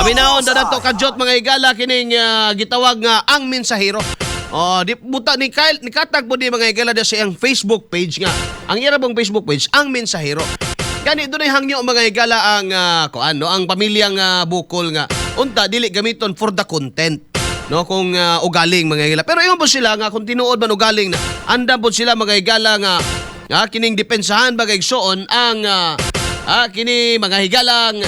Paminaon na nato kadyot mga higala kining gitawag nga ang mensahero. Di buta ni Kyle, ni katag po di mga higala da siyang Facebook page nga. Ang ira bang Facebook page, ang mensahero. Gani doon ay hangyo mga higala ang ang pamilyang bukol nga. Unta dili gamiton for the content. No, kung ugaling mga higala. Pero ingon po sila nga kung tinuod man ugaling na anda po sila mga higala nga kining depensahan bagay soon ang kini mga higalang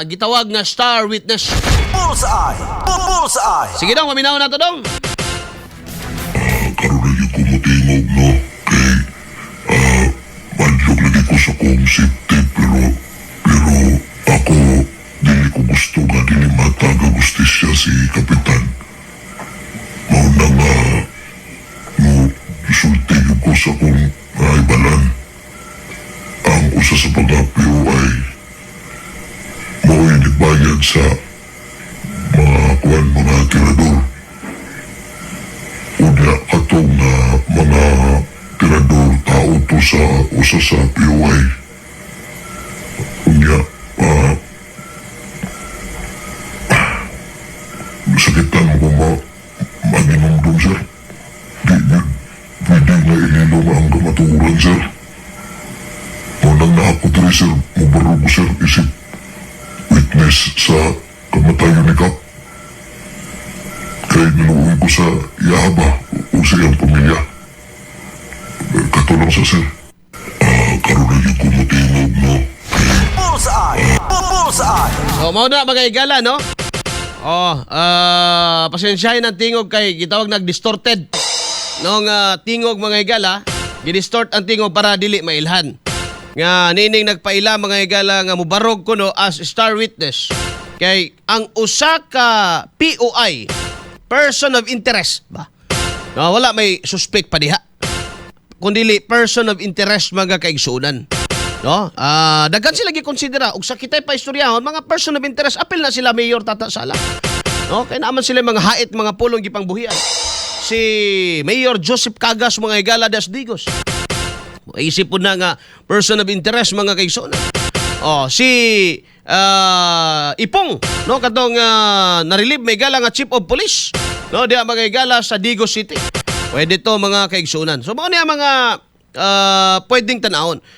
gitawag nga star witness. Bullseye! Bullseye! Sige dong, maminaw na to dong. Karon lagi ko motingog no kay bandlog lagi ko sa kong safety pero ako dili ko gusto nga dili mataga justisya si kapitan. Mauna nga no isulti ko sa kong ibalan. Ang usa sa pag-apyo ay mo'y nagbayad sa mga tirador. Unya katong mga tirador tao to sa usa sa POI. Unya sakitan mo mag-inumdum sir. Pwede nga ininom ang kamaturan sir. Unang na ako diri sir, mubarog ko sir isip witness sa kamatayon ni Kap. Kaya niluwi ko sa Yahaba o sa iyang pamilya. Katulong sa sir. Karoon na yung kumutingog no. Bullseye! Bullseye! So, mao na mga higala, no? Pasensyahin ang tingog kay gitawag nag-distorted. Nung tingog mga higala, gidistort ang tingog para dili mailhan. Nga nining nagpaila mga higala nga mubarog ko no as star witness. Kay ang usa ka POI, person of interest ba? Wala may suspect pa diha. Kundili person of interest mga kaigsunan. No? Daghan sila gikonsidera og sa kitay pa istoryahon mga person of interest apil na sila Mayor Tata Sala. No? Kay naman sila mga hait mga pulong gipangbuhian. Si Mayor Joseph Cagas mga higala das Digos. Isip po na nga person of interest mga kaigsunan. Si Ipong, no, katong na-relieve may gala nga chief of police, no, diya mga higala sa Digos City. Pwede to mga kaigsunan. So mao niya mga pwedeng tanawon.